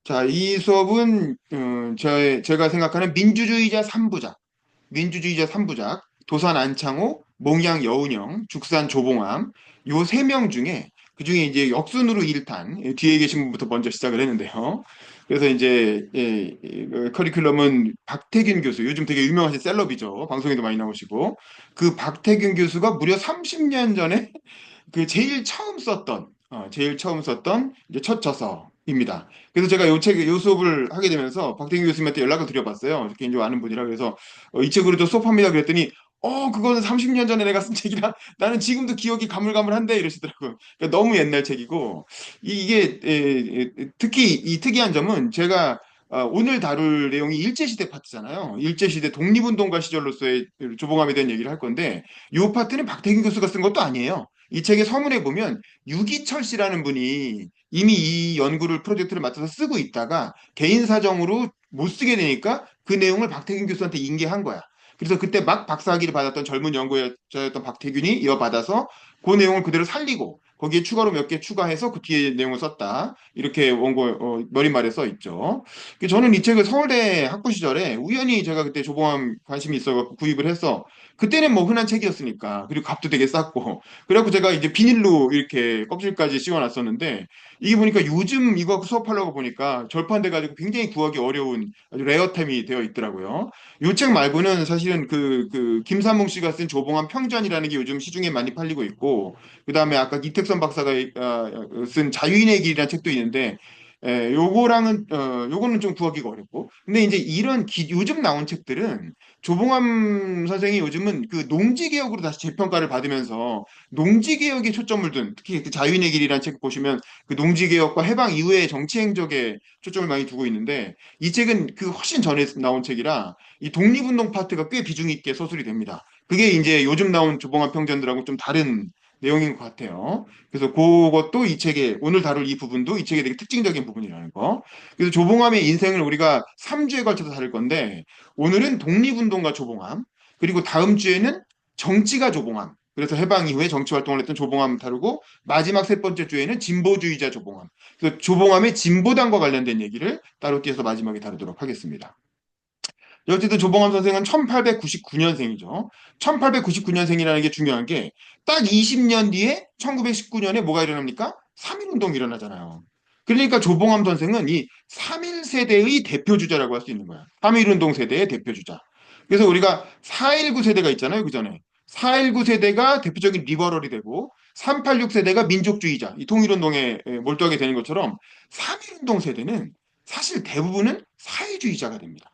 자, 이 수업은 제가 생각하는 민주주의자 삼부작, 도산 안창호, 몽양 여운형, 죽산 조봉암 요 세 명 중에 그중에 이제 역순으로 1탄 뒤에 계신 분부터 먼저 시작을 했는데요. 그래서 이제 커리큘럼은 박태균 교수, 요즘 되게 유명하신 셀럽이죠. 방송에도 많이 나오시고 그 박태균 교수가 무려 30년 전에 그 제일 처음 썼던 이제 첫 저서입니다. 그래서 제가 요 수업을 하게 되면서 박태균 교수님한테 연락을 드려봤어요. 개인적으로 아는 분이라. 그래서 이 책으로도 수업합니다. 그랬더니 그거는 30년 전에 내가 쓴 책이라 나는 지금도 기억이 가물가물한데 이러시더라고요. 그러니까 너무 옛날 책이고 이게 특히 이 특이한 점은 제가 오늘 다룰 내용이 일제시대 파트잖아요. 일제시대 독립운동가 시절로서의 조봉암에 대한 얘기를 할 건데 이 파트는 박태균 교수가 쓴 것도 아니에요. 이 책의 서문에 보면 유기철 씨라는 분이 이미 이 연구를 프로젝트를 맡아서 쓰고 있다가 개인 사정으로 못 쓰게 되니까 그 내용을 박태균 교수한테 인계한 거야. 그래서 그때 막 박사학위를 받았던 젊은 연구자였던 박태균이 이어받아서 그 내용을 그대로 살리고 거기에 추가로 몇 개 추가해서 그 뒤에 내용을 썼다. 이렇게 원고 머릿말에 써 있죠. 저는 이 책을 서울대 학부 시절에 우연히 제가 그때 조봉암 관심이 있어 구입을 해서 그때는 뭐 흔한 책이었으니까 그리고 값도 되게 쌌고 그래갖고 제가 이제 비닐로 이렇게 껍질까지 씌워놨었는데 이게 보니까 요즘 이거 수업하려고 보니까 절판돼가지고 굉장히 구하기 어려운 아주 레어템이 되어 있더라고요. 이 책 말고는 사실은 김삼봉 씨가 쓴 조봉암 평전이라는 게 요즘 시중에 많이 팔리고 있고 그다음에 아까 이택선 박사가 쓴 자유인의 길이라는 책도 있는데 요거는 좀 구하기가 어렵고 근데 이제 요즘 나온 책들은 조봉암 선생이 요즘은 그 농지개혁으로 다시 재평가를 받으면서 농지개혁에 초점을 둔 특히 그 자유인의 길이라는 책 보시면 그 농지개혁과 해방 이후의 정치 행적에 초점을 많이 두고 있는데 이 책은 그 훨씬 전에 나온 책이라 이 독립운동 파트가 꽤 비중 있게 서술이 됩니다. 그게 이제 요즘 나온 조봉암 평전들하고 좀 다른 내용인 것 같아요. 그래서 그것도 이 책에 오늘 다룰 이 부분도 이 책의 되게 특징적인 부분이라는 거. 그래서 조봉암의 인생을 우리가 3주에 걸쳐서 다룰 건데 오늘은 독립운동가 조봉암, 그리고 다음 주에는 정치가 조봉암. 그래서 해방 이후에 정치 활동을 했던 조봉암 다루고 마지막 세 번째 주에는 진보주의자 조봉암. 그래서 조봉암의 진보당과 관련된 얘기를 따로 띄어서 마지막에 다루도록 하겠습니다. 어쨌든 조봉암 선생은 1899년생이죠. 1899년생이라는 게 중요한 게 딱 20년 뒤에 1919년에 뭐가 일어납니까? 3.1운동이 일어나잖아요. 그러니까 조봉암 선생은 이 3.1 세대의 대표주자라고 할 수 있는 거야. 3.1운동 세대의 대표주자. 그래서 우리가 4.19 세대가 있잖아요. 그 전에. 4.19 세대가 대표적인 리버럴이 되고 386 세대가 민족주의자, 이 통일운동에 몰두하게 되는 것처럼 3.1운동 세대는 사실 대부분은 사회주의자가 됩니다.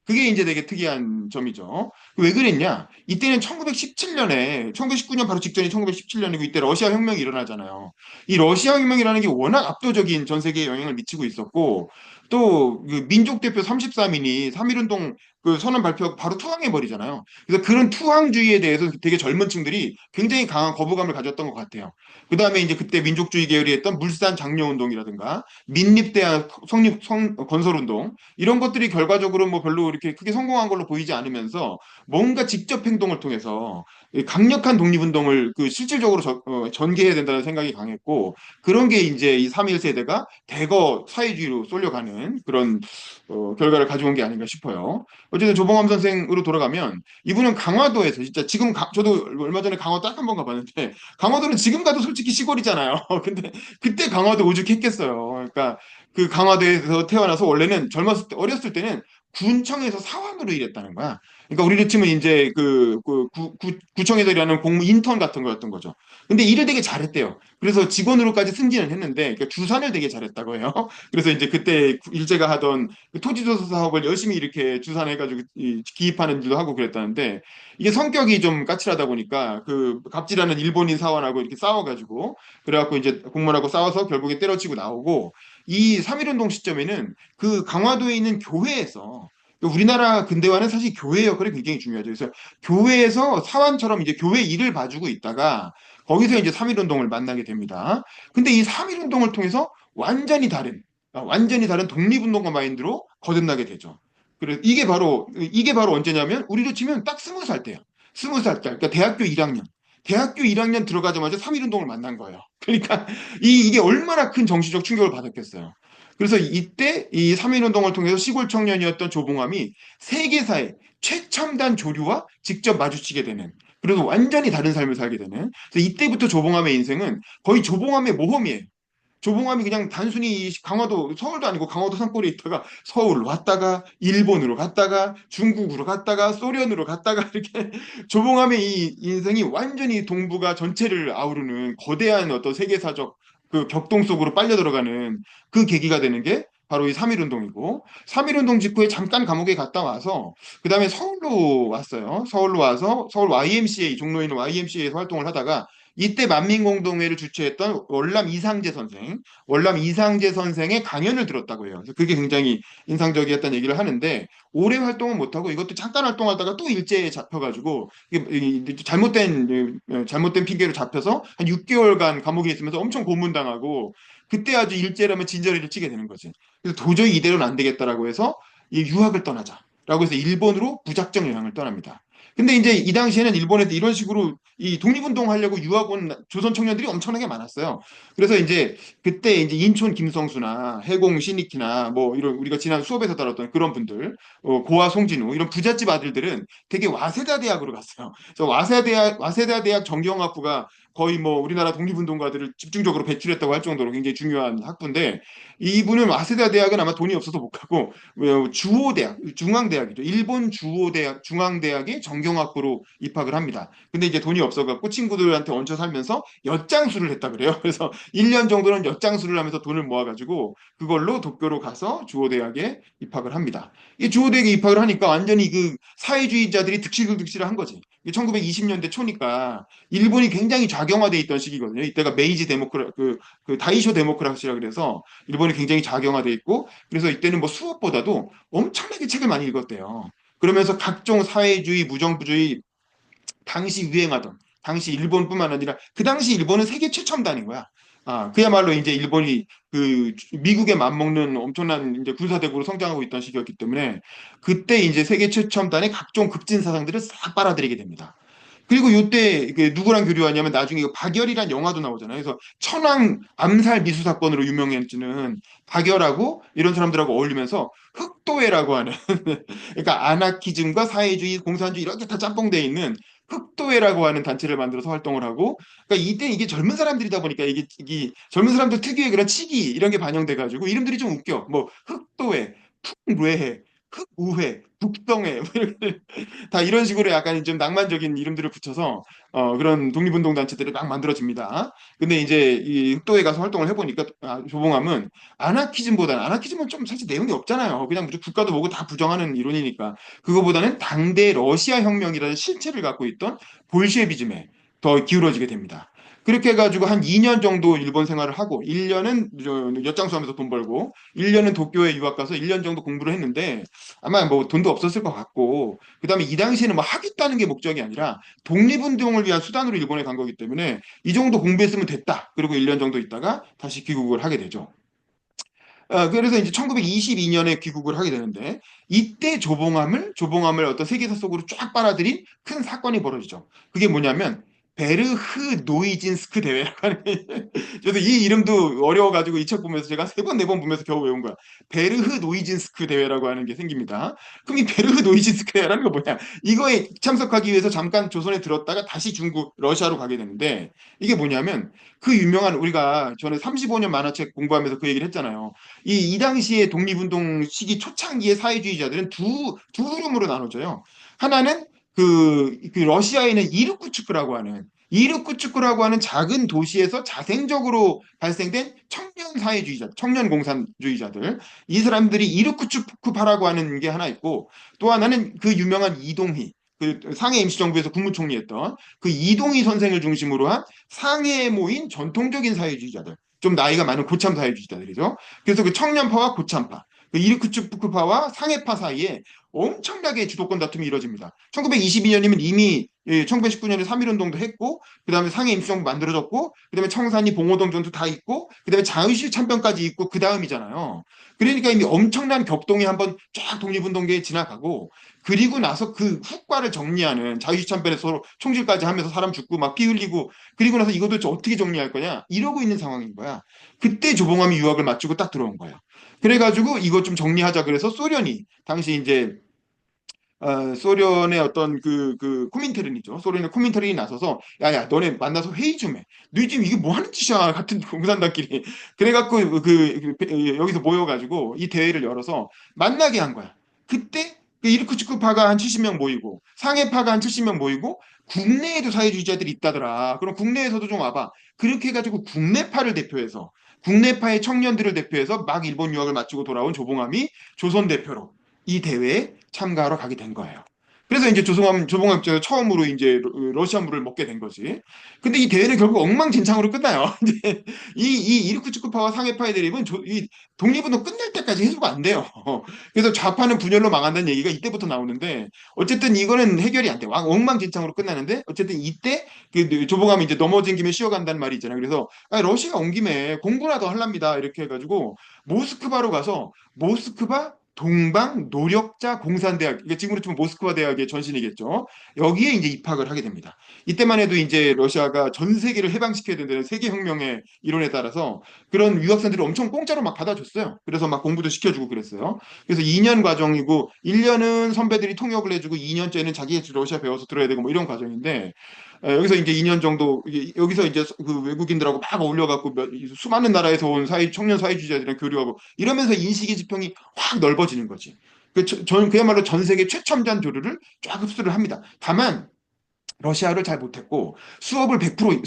그게 이제 되게 특이한 점이죠. 왜 그랬냐? 이때는 1917년에, 1919년 바로 직전이 1917년이고 이때 러시아 혁명이 일어나잖아요. 이 러시아 혁명이라는 게 워낙 압도적인 전 세계에 영향을 미치고 있었고 또그 민족 대표 33인이 3.1운동 그 선언 발표하고 바로 투항해 버리잖아요. 그래서 그런 투항주의에 대해서 되게 젊은 층들이 굉장히 강한 거부감을 가졌던 것 같아요. 그다음에 이제 그때 민족주의 계열이 했던 물산 장려운동이라든가 민립대학 건설운동 이런 것들이 결과적으로 뭐 별로 이렇게 크게 성공한 걸로 보이지 않으면서 뭔가 직접 행동을 통해서 강력한 독립운동을 실질적으로 전개해야 된다는 생각이 강했고 그런 게 이제 이 3.1 세대가 대거 사회주의로 쏠려가는 그런 결과를 가져온 게 아닌가 싶어요. 어쨌든 조봉암 선생으로 돌아가면 이분은 강화도에서 진짜 저도 얼마 전에 강화도 딱 한 번 가봤는데 강화도는 지금 가도 솔직히 시골이잖아요. 근데 그때 강화도 오죽했겠어요. 그러니까 그 강화도에서 태어나서 원래는 어렸을 때는 군청에서 사원으로 일했다는 거야. 그러니까 우리로 치면 이제 구청에서 일하는 공무 인턴 같은 거였던 거죠. 근데 일을 되게 잘했대요. 그래서 직원으로까지 승진을 했는데, 그러니까 주산을 되게 잘했다고 해요. 그래서 이제 그때 일제가 하던 그 토지조사 사업을 열심히 이렇게 주산해가지고 기입하는 일도 하고 그랬다는데, 이게 성격이 좀 까칠하다 보니까 그 갑질하는 일본인 사원하고 이렇게 싸워가지고, 그래갖고 이제 공무원하고 싸워서 결국에 때려치고 나오고, 이 3.1운동 시점에는 그 강화도에 있는 교회에서 우리나라 근대화는 사실 교회 역할이 굉장히 중요하죠. 그래서 교회에서 사원처럼 이제 교회 일을 봐주고 있다가 거기서 이제 3.1운동을 만나게 됩니다. 근데 이 3.1운동을 통해서 완전히 다른 독립운동가 마인드로 거듭나게 되죠. 그래서 이게 바로 언제냐면 우리로 치면 딱 20살 때야. 20살 때. 그러니까 대학교 1학년. 대학교 1학년 들어가자마자 3.1운동을 만난 거예요. 그러니까 이게 얼마나 큰 정신적 충격을 받았겠어요. 그래서 이때 이 3.1운동을 통해서 시골 청년이었던 조봉암이 세계사의 최첨단 조류와 직접 마주치게 되는, 그래도 완전히 다른 삶을 살게 되는. 그래서 이때부터 조봉암의 인생은 거의 조봉암의 모험이에요. 조봉암이 그냥 단순히 강화도, 서울도 아니고 강화도 산골에 있다가 서울 왔다가 일본으로 갔다가 중국으로 갔다가 소련으로 갔다가 이렇게 조봉암의 이 인생이 완전히 동북아 전체를 아우르는 거대한 어떤 세계사적 그 격동 속으로 빨려 들어가는 그 계기가 되는 게 바로 이 3.1운동이고, 3.1운동 직후에 잠깐 감옥에 갔다 와서 그 다음에 서울로 왔어요. 서울로 와서 서울 YMCA, 종로에 있는 YMCA에서 활동을 하다가 이때 만민공동회를 주최했던 월남 이상재 선생의 강연을 들었다고 해요. 그래서 그게 굉장히 인상적이었다는 얘기를 하는데, 오래 활동은 못하고 이것도 잠깐 활동하다가 또 일제에 잡혀가지고 잘못된 핑계로 잡혀서 한 6개월간 감옥에 있으면서 엄청 고문당하고, 그때 아주 일제라면 진저리를 치게 되는 거지. 그래서 도저히 이대로는 안 되겠다라고 해서 이 유학을 떠나자라고 해서 일본으로 무작정 여행을 떠납니다. 근데 이제 이 당시에는 일본에도 이런 식으로 이 독립운동 하려고 유학 온 조선 청년들이 엄청나게 많았어요. 그래서 이제 그때 이제 인촌 김성수나 해공 신익희나 뭐 이런 우리가 지난 수업에서 다뤘던 그런 분들, 고아 송진우 이런 부잣집 아들들은 되게 와세다 대학으로 갔어요. 그래서 와세다 대학 정경학부가 거의 뭐 우리나라 독립운동가들을 집중적으로 배출했다고 할 정도로 굉장히 중요한 학부인데, 이분은 와세다 대학은 아마 돈이 없어서 못 가고 주호대학, 중앙대학이죠. 일본 주호대학, 중앙대학의 정경학부로 입학을 합니다. 근데 이제 돈이 없어갖고 친구들한테 얹혀 살면서 엿장수를 했다 그래요. 그래서 1년 정도는 엿장수를 하면서 돈을 모아가지고 그걸로 도쿄로 가서 주호대학에 입학을 합니다. 이 주호대학에 입학을 하니까 완전히 그 사회주의자들이 득실한 거지. 1920년대 초니까 일본이 굉장히 좌경화돼 있던 시기거든요. 이때가 메이지 그 다이쇼 데모크라시라 그래서 일본이 굉장히 좌경화돼 있고, 그래서 이때는 뭐 수업보다도 엄청나게 책을 많이 읽었대요. 그러면서 각종 사회주의, 무정부주의, 당시 유행하던, 당시 일본뿐만 아니라 그 당시 일본은 세계 최첨단인 거야. 그야말로 이제 일본이 그 미국에 맞먹는 엄청난 이제 군사대국으로 성장하고 있던 시기였기 때문에 그때 이제 세계 최첨단의 각종 급진 사상들을 싹 빨아들이게 됩니다. 그리고 이때 누구랑 교류하냐면 나중에 이거 박열이란 영화도 나오잖아요. 그래서 천황 암살 미수 사건으로 유명해지는 박열하고 이런 사람들하고 어울리면서 흑도회라고 하는 그러니까 아나키즘과 사회주의, 공산주의 이렇게 다 짬뽕돼 있는 흑도회라고 하는 단체를 만들어서 활동을 하고, 그러니까 이때 이게 젊은 사람들이다 보니까 이게 젊은 사람들 특유의 그런 치기 이런 게 반영돼 가지고 이름들이 좀 웃겨. 뭐 흑도회, 풍뇌회, 흑우회, 북동회 뭐 이렇게 다 이런 식으로 약간 좀 낭만적인 이름들을 붙여서 그런 독립운동 단체들이 막 만들어집니다. 근데 이제 이 흑도에 가서 활동을 해보니까 조봉암은 아나키즘은 좀 사실 내용이 없잖아요. 그냥 무슨 국가도 뭐고 다 부정하는 이론이니까 그거보다는 당대 러시아 혁명이라는 실체를 갖고 있던 볼셰비즘에 더 기울어지게 됩니다. 그렇게 해가지고 한 2년 정도 일본 생활을 하고 1년은 엿장수 하면서 돈 벌고 1년은 도쿄에 유학 가서 1년 정도 공부를 했는데 아마 뭐 돈도 없었을 것 같고, 그다음에 이 당시에는 뭐 하겠다는 게 목적이 아니라 독립운동을 위한 수단으로 일본에 간 거기 때문에 이 정도 공부했으면 됐다. 그리고 1년 정도 있다가 다시 귀국을 하게 되죠. 그래서 이제 1922년에 귀국을 하게 되는데 이때 조봉암을 어떤 세계사 속으로 쫙 빨아들인 큰 사건이 벌어지죠. 그게 뭐냐면 베르흐 노이진스크 대회라고 하는 게 그래서 이 이름도 어려워가지고 이 책 보면서 제가 세 번, 네 번 보면서 겨우 외운 거야. 베르흐 노이진스크 대회라고 하는 게 생깁니다. 그럼 이 베르흐 노이진스크 대회라는 거 뭐냐? 이거에 참석하기 위해서 잠깐 조선에 들었다가 다시 중국, 러시아로 가게 되는데 이게 뭐냐면 그 유명한 우리가 전에 35년 만화책 공부하면서 그 얘기를 했잖아요. 이 당시에 독립운동 시기 초창기의 사회주의자들은 두 흐름으로 나눠져요. 하나는 그 러시아에 있는 이르쿠츠크라고 하는 작은 도시에서 자생적으로 발생된 청년 사회주의자, 청년 공산주의자들. 이 사람들이 이르쿠츠크파라고 하는 게 하나 있고, 또 하나는 그 유명한 이동희, 그 상해 임시정부에서 국무총리였던 그 이동희 선생을 중심으로 한 상해에 모인 전통적인 사회주의자들. 좀 나이가 많은 고참 사회주의자들이죠. 그래서 그 청년파와 고참파, 그 이르크츠크파와 상해파 사이에 엄청나게 주도권 다툼이 이뤄집니다. 1922년이면 이미 1919년에 3.1운동도 했고, 그 다음에 상해 임시정부 만들어졌고, 그 다음에 청산리 봉오동 전투 다 있고, 그 다음에 자유시 참변까지 있고, 그 다음이잖아요. 그러니까 이미 엄청난 격동이 한번 쫙 독립운동계에 지나가고, 그리고 나서 그 후과를 정리하는 자유시 참변에서 서로 총질까지 하면서 사람 죽고 막 피 흘리고, 그리고 나서 이거 도대체 어떻게 정리할 거냐? 이러고 있는 상황인 거야. 그때 조봉암이 유학을 마치고 딱 들어온 거예요. 그래가지고 이거 좀 정리하자 그래서 소련이 당시 이제 소련의 어떤 코민테른이죠. 소련의 코민테른이 나서서 야야 너네 만나서 회의 좀 해. 너희 지금 이게 뭐 하는 짓이야 같은 공산당끼리. 그래갖고 여기서 모여가지고 이 대회를 열어서 만나게 한 거야. 그때 그 이르쿠츠크파가 한 70명 모이고 상해파가 한 70명 모이고 국내에도 사회주의자들이 있다더라. 그럼 국내에서도 좀 와봐. 그렇게 해가지고 국내파를 대표해서 국내파의 청년들을 대표해서 막 일본 유학을 마치고 돌아온 조봉암이 조선 대표로 이 대회에 참가하러 가게 된 거예요. 그래서 이제 조봉암 제가 처음으로 이제 러시아 물을 먹게 된 거지. 근데 이 대회는 결국 엉망진창으로 끝나요. 이제 이 이르쿠츠크파와 상해파의 대립은 이 독립운동 끝날 때까지 해소가 안 돼요. 그래서 좌파는 분열로 망한다는 얘기가 이때부터 나오는데 어쨌든 이거는 해결이 안 돼. 엉망진창으로 끝나는데 어쨌든 이때 조봉암이 이제 넘어진 김에 쉬어간다는 말이 있잖아요. 그래서 러시아 온 김에 공부나 더 할랍니다. 이렇게 해가지고 모스크바로 가서 모스크바 동방 노력자 공산대학, 이게 지금으로 치면 모스크바 대학의 전신이겠죠. 여기에 이제 입학을 하게 됩니다. 이때만 해도 이제 러시아가 전 세계를 해방시켜야 된다는 세계혁명의 이론에 따라서 그런 유학생들을 엄청 공짜로 막 받아줬어요. 그래서 막 공부도 시켜주고 그랬어요. 그래서 2년 과정이고 1년은 선배들이 통역을 해주고 2년째는 자기 러시아 배워서 들어야 되고 뭐 이런 과정인데 여기서 이제 2년 정도 여기서 이제 그 외국인들하고 막 어울려갖고 수많은 나라에서 온 청년 사회주의자들이랑 교류하고 이러면서 인식의 지평이 확 넓어지는 거지. 저는 그야말로 전 세계 최첨단 교류를 쫙 흡수를 합니다. 다만 러시아를 잘 못했고 수업을 100%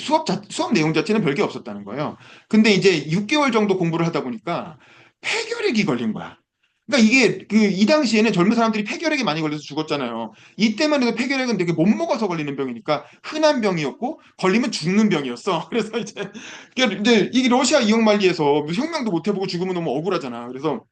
수업 내용 자체는 별게 없었다는 거예요. 근데 이제 6개월 정도 공부를 하다 보니까 폐결핵이 걸린 거야. 그러니까 이게 이 당시에는 젊은 사람들이 폐결핵에 많이 걸려서 죽었잖아요. 이때만 해도 폐결핵은 되게 못 먹어서 걸리는 병이니까 흔한 병이었고 걸리면 죽는 병이었어. 그래서 이제 이게 러시아 이용만리에서 혁명도 못 해보고 죽으면 너무 억울하잖아. 그래서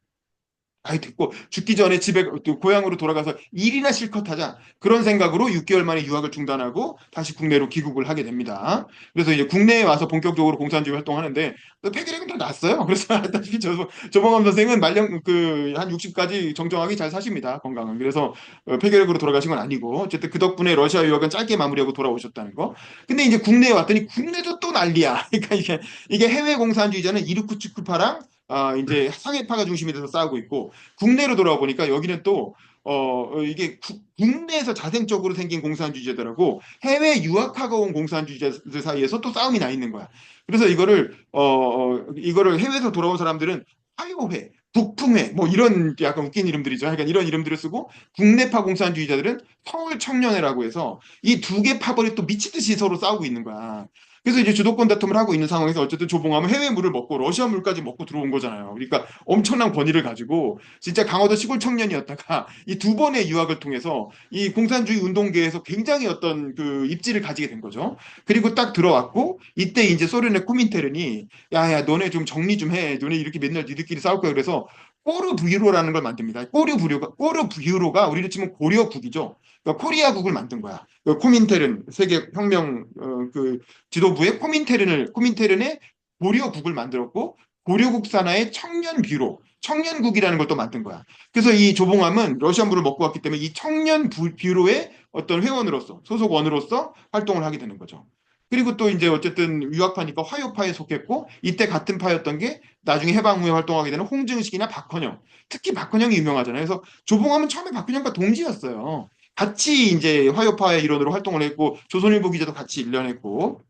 아이 됐고 죽기 전에 집에 또 고향으로 돌아가서 일이나 실컷 하자 그런 생각으로 6개월 만에 유학을 중단하고 다시 국내로 귀국을 하게 됩니다. 그래서 이제 국내에 와서 본격적으로 공산주의 활동하는데 폐결핵은 또 났어요. 그래서 알다시피 조봉암 선생은 말년 한 60까지 정정하게 잘 사십니다. 건강은. 그래서 폐결핵으로 돌아가신 건 아니고 어쨌든 그 덕분에 러시아 유학은 짧게 마무리하고 돌아오셨다는 거. 근데 이제 국내에 왔더니 국내도 또 난리야. 그러니까 이게 해외 공산주의자는 이르쿠츠크파랑 이제 상해파가 중심이 돼서 싸우고 있고 국내로 돌아와 보니까 여기는 또 이게 국내에서 자생적으로 생긴 공산주의자들하고 해외 유학하고 온 공산주의자들 사이에서 또 싸움이 나 있는 거야. 그래서 이거를 해외에서 돌아온 사람들은 화요회, 북풍회 뭐 이런 약간 웃긴 이름들이죠. 그러니까 이런 이름들을 쓰고 국내파 공산주의자들은 서울 청년회라고 해서 이 두 개 파벌이 또 미치듯이 서로 싸우고 있는 거야. 그래서 이제 주도권 다툼을 하고 있는 상황에서 어쨌든 조봉암은 해외 물을 먹고 러시아 물까지 먹고 들어온 거잖아요. 그러니까 엄청난 권위를 가지고 진짜 강화도 시골 청년이었다가 이 두 번의 유학을 통해서 이 공산주의 운동계에서 굉장히 어떤 입지를 가지게 된 거죠. 그리고 딱 들어왔고 이때 이제 소련의 코민테른이 야야 너네 좀 정리 좀 해. 너네 이렇게 맨날 니들끼리 싸울 거야. 그래서 꼬르부유로라는 걸 만듭니다. 꼬르부유로가 우리로 치면 고려국이죠. 그러니까 코리아국을 만든 거야. 코민테른 세계 혁명 지도부의 코민테른의 고려국을 만들었고 고려국 산하의 청년 뷰로 청년국이라는 걸 또 만든 거야. 그래서 이 조봉암은 러시아물을 먹고 왔기 때문에 이 청년 뷰로의 어떤 회원으로서 소속원으로서 활동을 하게 되는 거죠. 그리고 또 이제 어쨌든 유학파니까 화요파에 속했고 이때 같은 파였던 게 나중에 해방 후에 활동하게 되는 홍증식이나 박헌영. 특히 박헌영이 유명하잖아요. 그래서 조봉암은 처음에 박헌영과 동지였어요. 같이 이제 화요파의 일원으로 활동을 했고 조선일보 기자도 같이 일련했고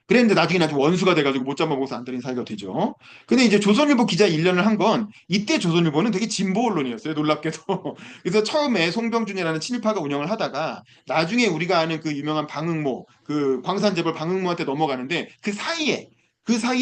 그랬는데 나중에 원수가 돼가지고 못 잡아먹어서 안 되는 사이가 되죠. 근데 이제 조선일보 기자 1년을 한 건 이때 조선일보는 되게 진보 언론이었어요. 놀랍게도. 그래서 처음에 송병준이라는 친일파가 운영을 하다가 나중에 우리가 아는 그 유명한 방응모, 그 광산재벌 방응모한테 넘어가는데 그 사이에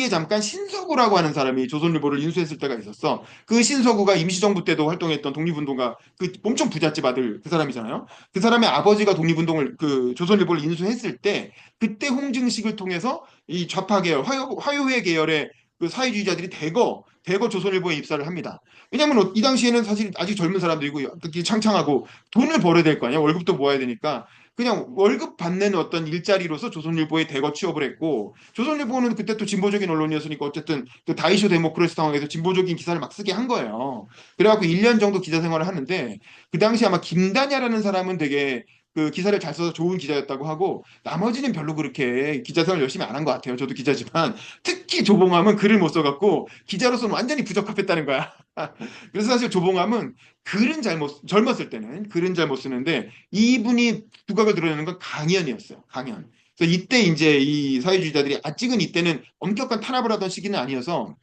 잠깐 신서구라고 하는 사람이 조선일보를 인수했을 때가 있었어. 그 신서구가 임시정부 때도 활동했던 독립운동가, 그 엄청 부잣집 아들 그 사람이잖아요. 그 사람의 아버지가 독립운동을 조선일보를 인수했을 때 그때 홍증식을 통해서 이 좌파 계열, 화요회 계열의 그 사회주의자들이 대거 조선일보에 입사를 합니다. 왜냐하면 이 당시에는 사실 아직 젊은 사람들이고 특히 창창하고 돈을 벌어야 될 거 아니야. 월급도 모아야 되니까 그냥 월급 받는 어떤 일자리로서 조선일보에 대거 취업을 했고 조선일보는 그때 또 진보적인 언론이었으니까 어쨌든 그 다이쇼 데모크라시 상황에서 진보적인 기사를 막 쓰게 한 거예요. 그래갖고 1년 정도 기자 생활을 하는데 그 당시 아마 김다냐라는 사람은 되게 그 기사를 잘 써서 좋은 기자였다고 하고 나머지는 별로 그렇게 기자 생활 열심히 안 한 것 같아요. 저도 기자지만 특히 조봉암은 글을 못 써갖고 기자로서는 완전히 부적합했다는 거야. 그래서 사실 조봉암은 글은 잘 못, 젊었을 때는 글은 잘 못 쓰는데 이분이 두각을 드러내는 건 강연이었어요. 강연. 그래서 이때 이제 이 사회주의자들이 아직은 이때는 엄격한 탄압을 하던 시기는 아니어서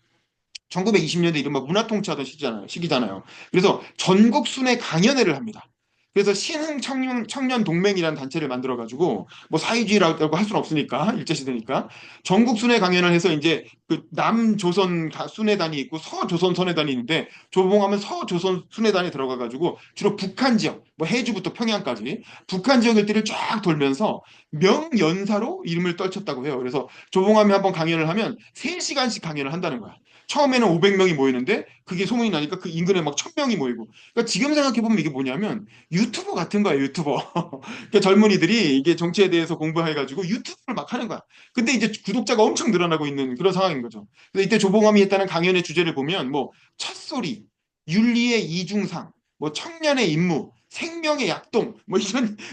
1920년대 이른바 문화통치하던 시기잖아요. 그래서 전국 순회 강연회를 합니다. 그래서 신흥 청년 동맹이라는 단체를 만들어가지고 뭐 사회주의라고 할 수는 없으니까 일제시대니까 전국 순회 강연을 해서 이제 그 남조선 순회단이 있고 서조선 선회단이 있는데 조봉하면 서조선 순회단에 들어가가지고 주로 북한 지역 뭐 해주부터 평양까지 북한 지역 일대를 쫙 돌면서 명연사로 이름을 떨쳤다고 해요. 그래서 조봉암이 한번 강연을 하면 3시간씩 강연을 한다는 거야. 처음에는 500명이 모이는데 그게 소문이 나니까 그 인근에 막 1000명이 모이고. 그러니까 지금 생각해보면 이게 뭐냐면 유튜버 같은 거야, 유튜버. 그러니까 젊은이들이 이게 정치에 대해서 공부해가지고 유튜브를 막 하는 거야. 근데 이제 구독자가 엄청 늘어나고 있는 그런 상황인 거죠. 그래서 이때 조봉암이 했다는 강연의 주제를 보면 뭐 첫소리, 윤리의 이중상, 뭐 청년의 임무, 생명의 약동, 뭐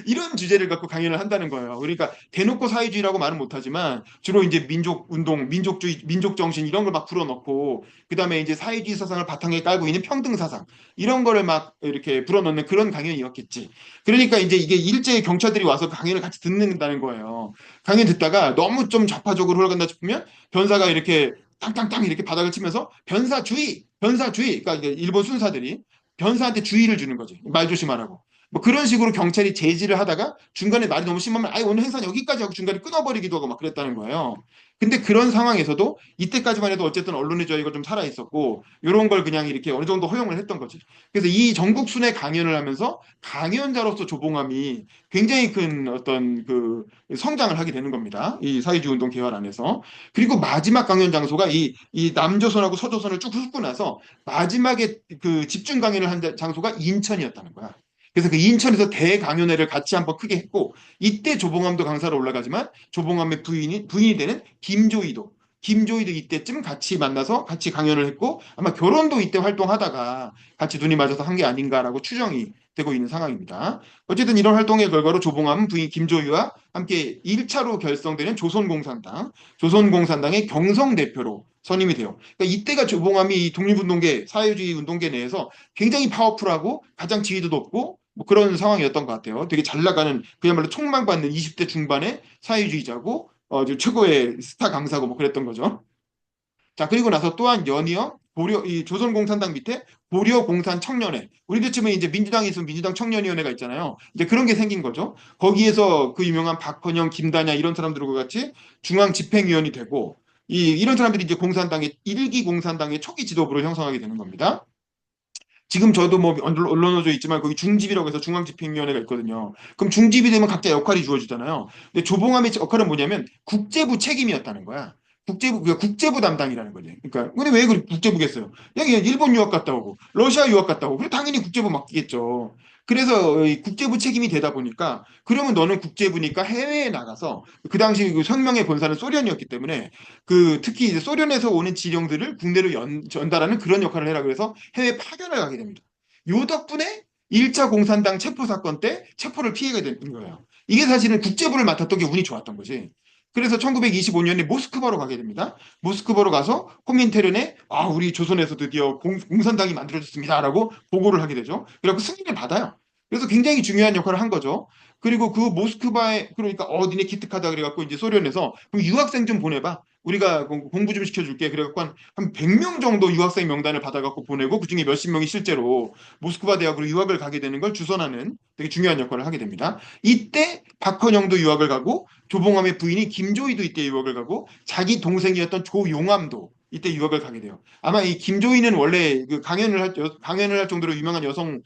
이런 주제를 갖고 강연을 한다는 거예요. 그러니까 대놓고 사회주의라고 말은 못하지만 주로 이제 민족 운동, 민족주의, 민족 정신 이런 걸 막 불어넣고 그다음에 이제 사회주의 사상을 바탕에 깔고 있는 평등 사상 이런 거를 막 이렇게 불어넣는 그런 강연이었겠지. 그러니까 이제 이게 일제의 경찰들이 와서 그 강연을 같이 듣는다는 거예요. 강연 듣다가 너무 좀 좌파적으로 흘러간다 싶으면 변사가 이렇게 땅땅땅 이렇게 바닥을 치면서 변사주의, 변사주의, 그러니까 이게 일본 순사들이 변사한테 주의를 주는 거지. 말 조심하라고. 뭐 그런 식으로 경찰이 제지를 하다가 중간에 말이 너무 심하면 아예 오늘 행사는 여기까지 하고 중간에 끊어버리기도 하고 막 그랬다는 거예요. 근데 그런 상황에서도 이때까지만 해도 어쨌든 언론의 자유가 좀 살아 있었고 이런 걸 그냥 이렇게 어느 정도 허용을 했던 거지. 그래서 이 전국 순회 강연을 하면서 강연자로서 조봉암이 굉장히 큰 어떤 그 성장을 하게 되는 겁니다. 이 사회주의 운동 개발 안에서. 그리고 마지막 강연 장소가 이 남조선하고 서조선을 쭉 훑고 나서 마지막에 그 집중 강연을 한 장소가 인천이었다는 거야. 그래서 그 인천에서 대강연회를 같이 한번 크게 했고 이때 조봉암도 강사로 올라가지만 조봉암의 부인이 되는 김조이도 이때쯤 같이 만나서 같이 강연을 했고 아마 결혼도 이때 활동하다가 같이 눈이 맞아서 한 게 아닌가라고 추정이 되고 있는 상황입니다. 어쨌든 이런 활동의 결과로 조봉암은 부인 김조이와 함께 1차로 결성되는 조선공산당의 경성대표로 선임이 돼요. 그러니까 이때가 조봉암이 독립운동계, 사회주의 운동계 내에서 굉장히 파워풀하고 가장 지위도 높고 뭐 그런 상황이었던 것 같아요. 되게 잘 나가는 그야말로 촉망받는 20대 중반의 사회주의자고 최고의 스타 강사고 뭐 그랬던 거죠. 자, 그리고 나서 또한 연이어 이 조선공산당 밑에 고려공산청년회. 우리도 치면 이제 민주당이 있으면 민주당 청년위원회가 있잖아요. 이제 그런 게 생긴 거죠. 거기에서 그 유명한 박헌영, 김다냐 이런 사람들과 같이 중앙집행위원이 되고 이런 사람들이 이제 공산당의 일기 공산당의 초기 지도부를 형성하게 되는 겁니다. 지금 저도 뭐 언론어조 있지만 거기 중집이라고 해서 중앙집행위원회가 있거든요. 그럼 중집이 되면 각자 역할이 주어지잖아요. 근데 조봉암의 역할은 뭐냐면 국제부 책임이었다는 거야. 그러니까 국제부 담당이라는 거지. 그러니까 근데 왜 국제부겠어요? 그냥 일본 유학 갔다 오고 러시아 유학 갔다 오고 그래 당연히 국제부 맡기겠죠. 그래서 이 국제부 책임이 되다 보니까 그러면 너는 국제부니까 해외에 나가서 그 당시 그 혁명의 본사는 소련이었기 때문에 그 특히 이제 소련에서 오는 지령들을 국내로 전달하는 그런 역할을 해라 그래서 해외 파견을 가게 됩니다. 요 덕분에 1차 공산당 체포 사건 때 체포를 피해가 된 거예요. 이게 사실은 국제부를 맡았던 게 운이 좋았던 거지. 그래서 1925년에 모스크바로 가게 됩니다. 모스크바로 가서 코민테른에 우리 조선에서 드디어 공산당이 만들어졌습니다라고 보고를 하게 되죠. 그래서 승인을 받아요. 그래서 굉장히 중요한 역할을 한 거죠. 그리고 그 모스크바에 그러니까 니네 기특하다 그래갖고 이제 소련에서 그럼 유학생 좀 보내봐. 우리가 공부 좀 시켜줄게. 그래갖고 한 100명 정도 유학생 명단을 받아갖고 보내고 그중에 몇십 명이 실제로 모스크바 대학으로 유학을 가게 되는 걸 주선하는 되게 중요한 역할을 하게 됩니다. 이때 박헌영도 유학을 가고 조봉암의 부인이 김조이도 이때 유학을 가고 자기 동생이었던 조용암도 이때 유학을 가게 돼요. 아마 이 김조이는 원래 그 강연을 할 정도로 유명한 여성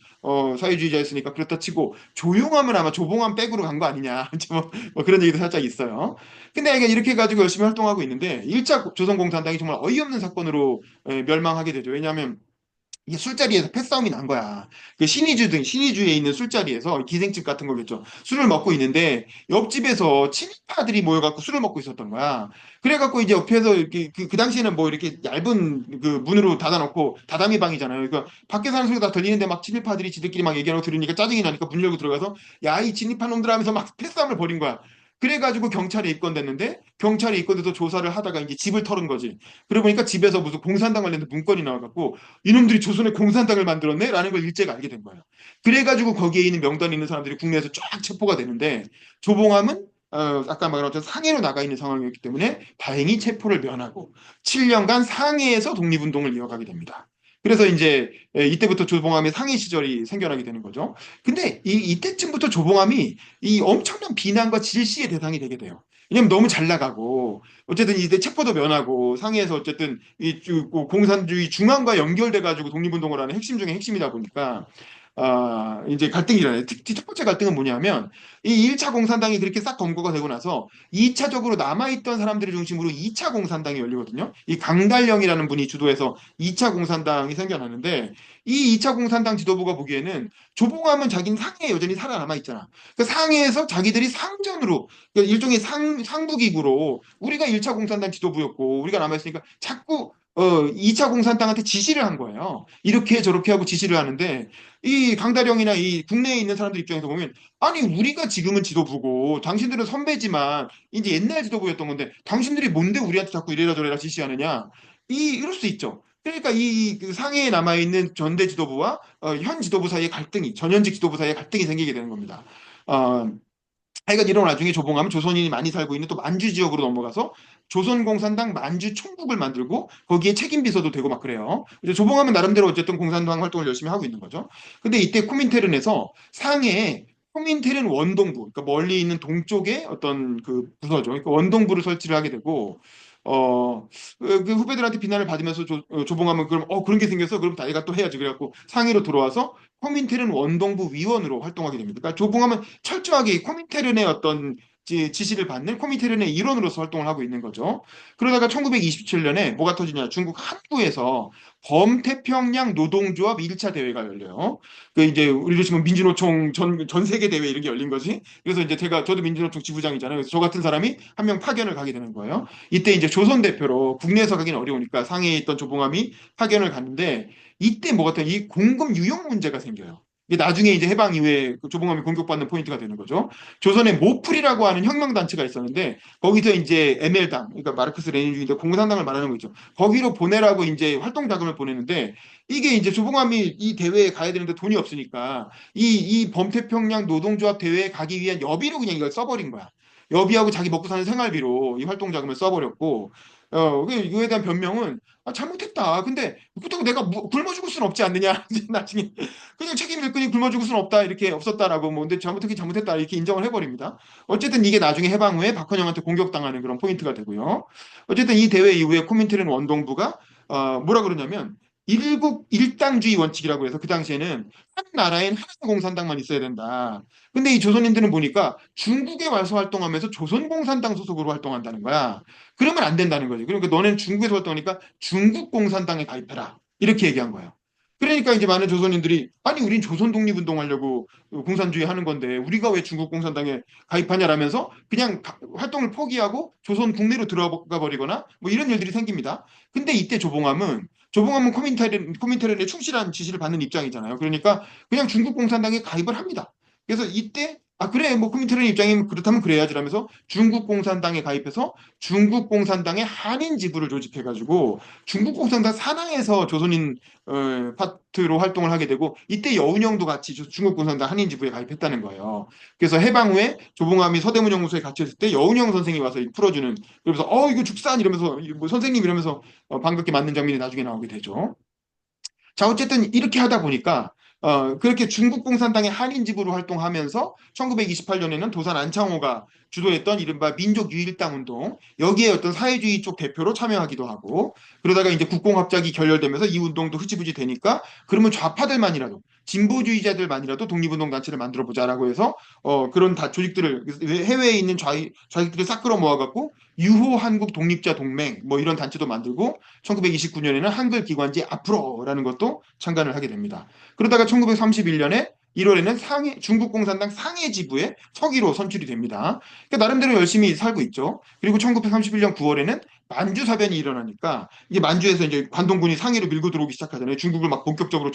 사회주의자였으니까 그렇다 치고 조용암은 아마 조봉암 백으로 간 거 아니냐 뭐 그런 얘기도 살짝 있어요. 근데 이렇게 해가지고 열심히 활동하고 있는데 1차 조선공산당이 정말 어이없는 사건으로 멸망하게 되죠. 왜냐하면 이게 술자리에서 패싸움이 난 거야. 그 신의주에 있는 술자리에서 기생집 같은 거겠죠. 술을 먹고 있는데 옆집에서 친인파들이 모여갖고 술을 먹고 있었던 거야. 그래갖고 이제 옆에서 이렇게 그 당시에는 뭐 이렇게 얇은 그 문으로 닫아놓고 다다미 방이잖아요. 그러니까 밖에 사는 소리가 다 들리는데 막 친인파들이 지들끼리 막 얘기하고 들으니까 짜증이 나니까 문 열고 들어가서 야, 이 친인파 놈들 하면서 막 패싸움을 벌인 거야. 그래가지고 경찰에 입건됐는데 경찰에 입건돼서 조사를 하다가 이제 집을 털은 거지. 그러고 보니까 집에서 무슨 공산당 관련된 문건이 나와갖고 이놈들이 조선에 공산당을 만들었네? 라는 걸 일제가 알게 된 거예요. 그래가지고 거기에 있는 명단이 있는 사람들이 국내에서 쫙 체포가 되는데 조봉암은 아까 말한 것처럼 상해로 나가 있는 상황이었기 때문에 다행히 체포를 면하고 7년간 상해에서 독립운동을 이어가게 됩니다. 그래서 이제 이때부터 조봉암의 상해 시절이 생겨나게 되는 거죠. 근데 이때쯤부터 조봉암이 이 엄청난 비난과 질시의 대상이 되게 돼요. 왜냐면 너무 잘 나가고 어쨌든 이때 체포도 면하고 상해에서 어쨌든 공산주의 중앙과 연결돼 가지고 독립운동을 하는 핵심 중에 핵심이다 보니까 이제 갈등이 일어나요. 특히 첫 번째 갈등은 뭐냐면 이 1차 공산당이 그렇게 싹 검거가 되고 나서 2차적으로 남아있던 사람들을 중심으로 2차 공산당이 열리거든요. 이 강달령이라는 분이 주도해서 2차 공산당이 생겨나는데 이 2차 공산당 지도부가 보기에는 조봉암은 자기는 상해에 여전히 살아남아 있잖아. 그 상해에서 자기들이 상전으로 그러니까 일종의 상부기구로 우리가 1차 공산당 지도부였고 우리가 남아있으니까 자꾸 2차 공산당한테 지시를 한 거예요. 이렇게 저렇게 하고 지시를 하는데 이 강다령이나 이 국내에 있는 사람들 입장에서 보면 아니 우리가 지금은 지도부고 당신들은 선배지만 이제 옛날 지도부였던 건데 당신들이 뭔데 우리한테 자꾸 이래라 저래라 지시하느냐 이럴 수 있죠. 그러니까 그 상해에 남아 있는 전대 지도부와 현 지도부 사이의 갈등이 전현직 지도부 사이의 갈등이 생기게 되는 겁니다. 어, 하여간 이런 와중에 조봉암은 조선인이 많이 살고 있는 또 만주 지역으로 넘어가서 조선공산당 만주 총국을 만들고 거기에 책임 비서도 되고 막 그래요. 이제 조봉암은 나름대로 어쨌든 공산당 활동을 열심히 하고 있는 거죠. 근데 이때 코민테른에서 상해에 코민테른 원동부, 그러니까 멀리 있는 동쪽에 어떤 그 부서죠. 그러니까 원동부를 설치를 하게 되고 그 후배들한테 비난을 받으면서 조봉암은 그럼 그런 게 생겨서 그럼 내가 또 해야지 그래갖고 상해로 들어와서 코민테른 원동부 위원으로 활동하게 됩니다. 그러니까 조봉암은 철저하게 이 코민테른의 어떤 지시를 받는 코민테른의 일원으로서 활동을 하고 있는 거죠. 그러다가 1927년에 뭐가 터지냐? 중국 한구에서 범태평양 노동조합 1차 대회가 열려요. 그 이제 우리로 치면 민주노총 전 세계 대회 이런 게 열린 거지. 그래서 이제 저도 민주노총 지부장이잖아요. 그래서 저 같은 사람이 한 명 파견을 가게 되는 거예요. 이때 이제 조선 대표로 국내에서 가기는 어려우니까 상해에 있던 조봉암이 파견을 갔는데 이때 뭐가 이 공급 유용 문제가 생겨요. 이게 나중에 이제 해방 이후에 그 조봉암이 공격받는 포인트가 되는 거죠. 조선에 모풀이라고 하는 혁명단체가 있었는데 거기서 이제 ML당, 그러니까 마르크스 레닌주의인데 공산당을 말하는 거죠. 거기로 보내라고 이제 활동 자금을 보내는데 이게 이제 조봉암이 이 대회에 가야 되는데 돈이 없으니까 이 범태평양 노동조합 대회에 가기 위한 여비로 그냥 이걸 써버린 거야. 여비하고 자기 먹고 사는 생활비로 이 활동 자금을 써버렸고 이거에 대한 변명은 잘못했다. 근데 그렇다고 내가 굶어 죽을 수는 없지 않느냐. 이제 나중에 그냥 책임을 끄니 굶어 죽을 수는 없다. 이렇게 없었다라고 뭐 근데 잘못했긴 잘못했다. 이렇게 인정을 해버립니다. 어쨌든 이게 나중에 해방 후에 박헌영한테 공격당하는 그런 포인트가 되고요. 어쨌든 이 대회 이후에 코민테른 원동부가 뭐라 그러냐면 일국 일당주의 원칙이라고 해서 그 당시에는 한 나라엔 하나의 공산당만 있어야 된다. 근데 이 조선인들은 보니까 중국에 와서 활동하면서 조선공산당 소속으로 활동한다는 거야. 그러면 안 된다는 거지. 그러니까 너네는 중국에서 활동하니까 중국 공산당에 가입해라. 이렇게 얘기한 거예요. 그러니까 이제 많은 조선인들이 아니 우린 조선 독립운동하려고 공산주의 하는 건데 우리가 왜 중국 공산당에 가입하냐라면서 그냥 활동을 포기하고 조선 국내로 들어가 버리거나 뭐 이런 일들이 생깁니다. 근데 이때 조봉암은 코민테른의 충실한 지시를 받는 입장이잖아요. 그러니까 그냥 중국 공산당에 가입을 합니다. 그래서 이때 그래 뭐 코민테른 입장이면 그렇다면 그래야지라면서 중국 공산당에 가입해서 중국 공산당의 한인 지부를 조직해가지고 중국 공산당 산하에서 조선인 파트로 활동을 하게 되고 이때 여운형도 같이 중국 공산당 한인 지부에 가입했다는 거예요. 그래서 해방 후에 조봉암이 서대문 연구소에 갇혔을 때 여운형 선생이 와서 풀어주는 그러면서 이거 죽산 이러면서 뭐 선생님 이러면서 반갑게 맞는 장면이 나중에 나오게 되죠. 자, 어쨌든 이렇게 하다 보니까 그렇게 중국 공산당의 한인 지부로 활동하면서 1928년에는 도산 안창호가 주도했던 이른바 민족유일당 운동 여기에 어떤 사회주의 쪽 대표로 참여하기도 하고 그러다가 이제 국공합작이 결렬되면서 이 운동도 흐지부지 되니까 그러면 좌파들만이라도 진보주의자들만이라도 독립운동 단체를 만들어 보자라고 해서 그런 다 조직들을 해외에 있는 좌익들을 싹 끌어 모아갖고 유호 한국 독립자 동맹 뭐 이런 단체도 만들고 1929년에는 한글 기관지 앞으로라는 것도 창간을 하게 됩니다. 그러다가 1931년에 1월에는 중국 공산당 상해 지부의 서기로 선출이 됩니다. 그러니까 나름대로 열심히 살고 있죠. 그리고 1931년 9월에는 만주 사변이 일어나니까 이게 만주에서 이제 관동군이 상해로 밀고 들어오기 시작하잖아요. 중국을 막 본격적으로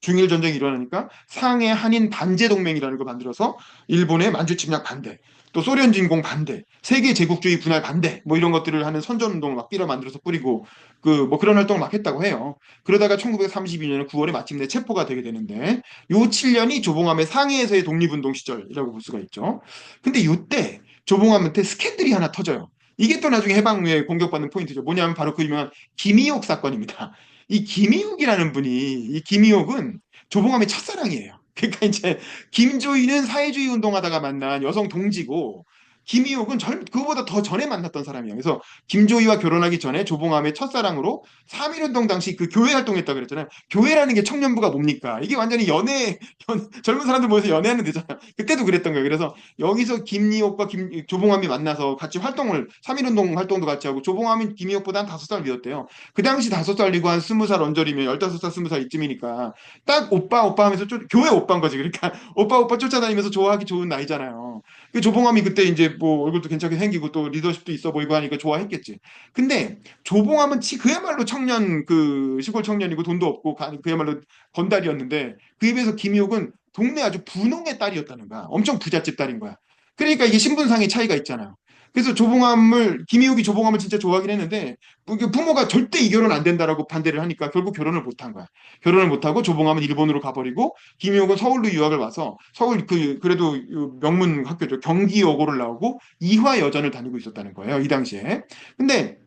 중일 전쟁이 일어나니까 상해 한인 반제 동맹이라는 걸 만들어서 일본의 만주 침략 반대, 또 소련 진공 반대, 세계 제국주의 분할 반대, 뭐 이런 것들을 하는 선전 운동을 막 빌어 만들어서 뿌리고 그 뭐 그런 활동을 막 했다고 해요. 그러다가 1932년 9월에 마침내 체포가 되게 되는데 요 7년이 조봉암의 상해에서의 독립운동 시절이라고 볼 수가 있죠. 근데 요때 조봉암한테 스캔들이 하나 터져요. 이게 또 나중에 해방 후에 공격받는 포인트죠. 뭐냐면 바로 그 유명한 김이옥 사건입니다. 이 김이옥이라는 분이 이 김이옥은 조봉암의 첫사랑이에요. 그러니까 이제 김조이는 사회주의 운동하다가 만난 여성 동지고 김이옥은 그거보다 더 전에 만났던 사람이에요. 그래서 김조이와 결혼하기 전에 조봉암의 첫사랑으로 3.1운동 당시 그 교회 활동했다고 그랬잖아요. 교회라는 게 청년부가 뭡니까? 이게 완전히 젊은 사람들 모여서 연애하는 데잖아요. 그때도 그랬던 거예요. 그래서 여기서 김이옥과 조봉암이 만나서 같이 3.1운동 활동도 같이 하고 조봉암이 김이옥보다 한 5살 위였대요. 그 당시 5살이고 한 20살 언저리면 15살, 20살 이쯤이니까 딱 오빠, 오빠 하면서 교회 오빠인 거지. 그러니까 오빠, 오빠 쫓아다니면서 좋아하기 좋은 나이잖아요. 그 조봉암이 그때 이제 뭐 얼굴도 괜찮게 생기고 또 리더십도 있어 보이고 하니까 좋아했겠지. 근데 조봉암은 그야말로 시골 청년이고 돈도 없고 그야말로 건달이었는데 그에 비해서 김희옥은 동네 아주 분홍의 딸이었다는 거야. 엄청 부잣집 딸인 거야. 그러니까 이게 신분상의 차이가 있잖아요. 그래서 김희옥이 조봉암을 진짜 좋아하긴 했는데 부모가 절대 이 결혼 안 된다라고 반대를 하니까 결국 결혼을 못한 거야. 결혼을 못하고 조봉암은 일본으로 가버리고 김희옥은 서울로 유학을 와서 서울 그래도 명문 학교죠. 경기여고를 나오고 이화여전을 다니고 있었다는 거예요. 이 당시에. 근데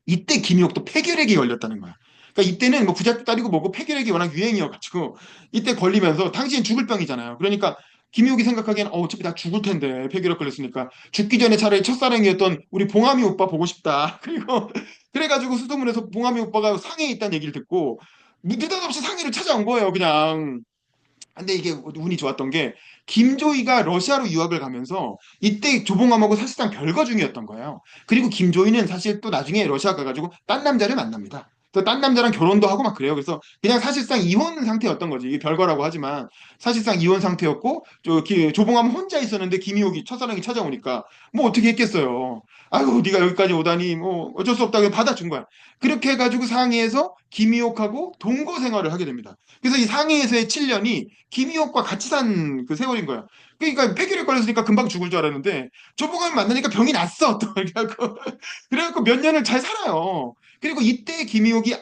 이때 김희옥도 폐결핵이 걸렸다는 거야. 그러니까 이때는 뭐 부잣집 딸이고 뭐고 폐결핵이 워낙 유행이어가지고 이때 걸리면서 당시엔 죽을 병이잖아요. 그러니까 김희옥이 생각하기엔 어차피 다 죽을 텐데 폐결핵 걸렸으니까 죽기 전에 차라리 첫사랑이었던 우리 봉암이 오빠 보고 싶다. 그리고 그래가지고 수소문에서 봉암이 오빠가 상해에 있다는 얘기를 듣고 느닷없이 상해를 찾아온 거예요. 그냥. 근데 이게 운이 좋았던 게 김조이가 러시아로 유학을 가면서 이때 조봉암하고 사실상 별거 중이었던 거예요. 그리고 김조이는 사실 또 나중에 러시아 가가지고 딴 남자를 만납니다. 또 딴 남자랑 결혼도 하고 막 그래요. 그래서 그냥 사실상 이혼 상태였던 거지. 이게 별거라고 하지만 사실상 이혼 상태였고 조봉암 혼자 있었는데 김희옥이 첫사랑이 찾아오니까 뭐 어떻게 했겠어요. 아유 네가 여기까지 오다니 뭐 어쩔 수 없다고 받아준 거야. 그렇게 해가지고 상해에서 김희옥하고 동거 생활을 하게 됩니다. 그래서 이 상해에서의 7년이 김희옥과 같이 산 그 세월인 거야. 그러니까 폐결핵 걸렸으니까 금방 죽을 줄 알았는데 조봉암을 만나니까 병이 났어 또 그래갖고 몇 년을 잘 살아요. 그리고 이때 김희옥이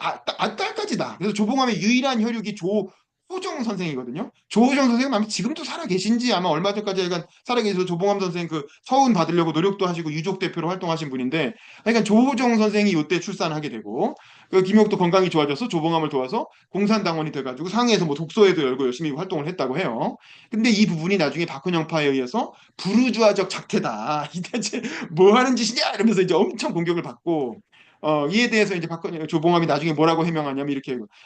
딸까지다. 그래서 조봉암의 유일한 혈육이 조호정 선생이거든요. 조호정 선생은 아마 지금도 살아 계신지 아마 얼마 전까지 약간 살아 계셔서 조봉암 선생 그 서운 받으려고 노력도 하시고 유족 대표로 활동하신 분인데 그러니까 조호정 선생이 이때 출산하게 되고 그 김희옥도 건강이 좋아져서 조봉암을 도와서 공산당원이 돼가지고 상해에서 뭐 독서회도 열고 열심히 활동을 했다고 해요. 근데 이 부분이 나중에 박헌영파에 의해서 부르주아적 작태다. 이 대체 뭐 하는 짓이냐 이러면서 이제 엄청 공격을 받고 이에 대해서 이제 조봉암이 나중에 뭐라고 해명하냐면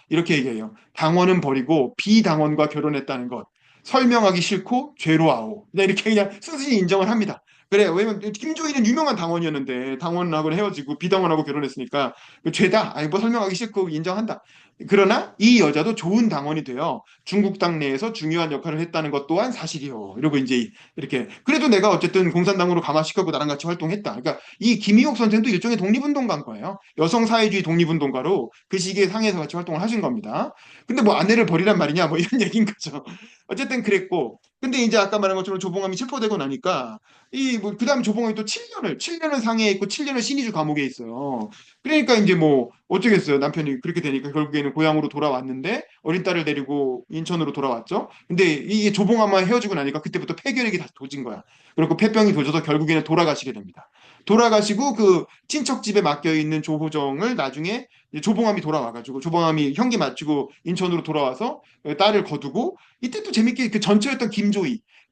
이렇게 얘기해요. 당원은 버리고 비당원과 결혼했다는 것 설명하기 싫고 죄로아오. 그냥 이렇게 그냥 순순히 인정을 합니다. 그래, 왜냐면 김조희는 유명한 당원이었는데 당원하고 헤어지고 비당원하고 결혼했으니까 죄다. 아니 뭐 설명하기 싫고 인정한다. 그러나 이 여자도 좋은 당원이 되어 중국 당내에서 중요한 역할을 했다는 것 또한 사실이요. 이러고 이제 이렇게 그래도 내가 어쨌든 공산당으로 감화시켰고 나랑 같이 활동했다. 그러니까 이 김희옥 선생도 일종의 독립운동가인 거예요. 여성 사회주의 독립운동가로 그 시기에 상해에서 같이 활동을 하신 겁니다. 근데 뭐 아내를 버리란 말이냐 뭐 이런 얘기인 거죠. 어쨌든 그랬고 근데 이제 아까 말한 것처럼 조봉암이 체포되고 나니까 이 뭐 그다음에 조봉암이 또 7년을 상해에 있고 7년을 신의주 감옥에 있어요. 그러니까 이제 뭐 어쩌겠어요. 남편이 그렇게 되니까 결국에는 고향으로 돌아왔는데 어린 딸을 데리고 인천으로 돌아왔죠. 근데 이게 조봉암과 헤어지고 나니까 그때부터 폐결핵이 다시 도진 거야. 그리고 폐병이 도져서 결국에는 돌아가시게 됩니다. 돌아가시고 그 친척 집에 맡겨 있는 조호정을 나중에 이제 조봉암이 돌아와가지고 조봉암이 형기 마치고 인천으로 돌아와서 딸을 거두고 이때 또 재밌게 그 전처였던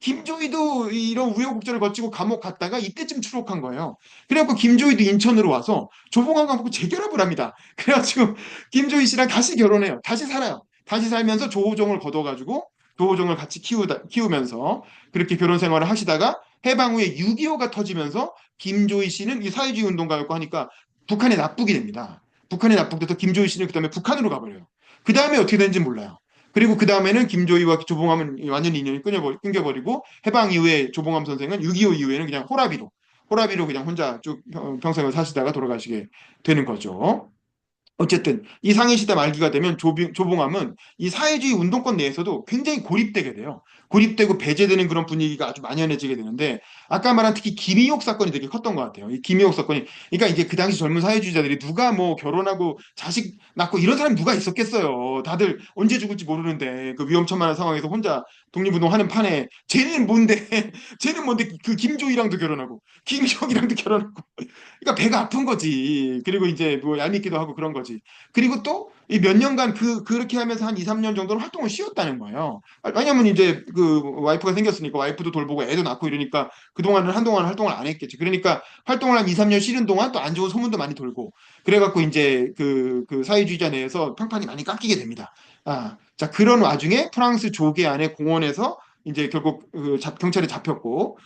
김조이도 이런 우여곡절을 거치고 감옥 갔다가 이때쯤 추록한 거예요. 그래갖고 김조이도 인천으로 와서 조봉암과 보고 재결합을 합니다. 그래가지고 김조이 씨랑 다시 결혼해요. 다시 살아요. 다시 살면서 조호종을 거둬가지고 조호종을 같이 키우면서 그렇게 결혼 생활을 하시다가 해방 후에 6.25가 터지면서 김조희 씨는 이 사회주의 운동가였고 하니까 북한에 납북이 됩니다. 북한에 납북돼서 김조희 씨는 그다음에 북한으로 가버려요. 그 다음에 어떻게 되는지 몰라요. 그리고 그 다음에는 김조희와 조봉암은 완전히 인연이 끊겨버리고 해방 이후에 조봉암 선생은 6.25 이후에는 그냥 호라비로 그냥 혼자 쭉 평생을 사시다가 돌아가시게 되는 거죠. 어쨌든 이 상해시대 말기가 되면 조봉암은 이 사회주의 운동권 내에서도 굉장히 고립되게 돼요. 고립되고 배제되는 그런 분위기가 아주 만연해지게 되는데 아까 말한 특히 김희옥 사건이 되게 컸던 것 같아요. 이 김희옥 사건이 그러니까 이게 그 당시 젊은 사회주의자들이 누가 뭐 결혼하고 자식 낳고 이런 사람이 누가 있었겠어요. 다들 언제 죽을지 모르는데 그 위험천만한 상황에서 혼자 독립운동하는 판에 쟤는 뭔데 쟤는 뭔데 그 김조희랑도 결혼하고 김희옥이랑도 결혼하고 그러니까 배가 아픈 거지. 그리고 이제 뭐 얄밉기도 하고 그런 거지. 그리고 또 이 몇 년간 그렇게 하면서 한 2, 3년 정도는 활동을 쉬었다는 거예요. 왜냐면 이제 그 와이프가 생겼으니까 와이프도 돌보고 애도 낳고 이러니까 그동안은 한동안 활동을 안 했겠지. 그러니까 활동을 한 2, 3년 쉬는 동안 또 안 좋은 소문도 많이 돌고 그래갖고 이제 그 사회주의자 내에서 평판이 많이 깎이게 됩니다. 아, 자, 그런 와중에 프랑스 조계 안에 공원에서 이제 결국 경찰에 잡혔고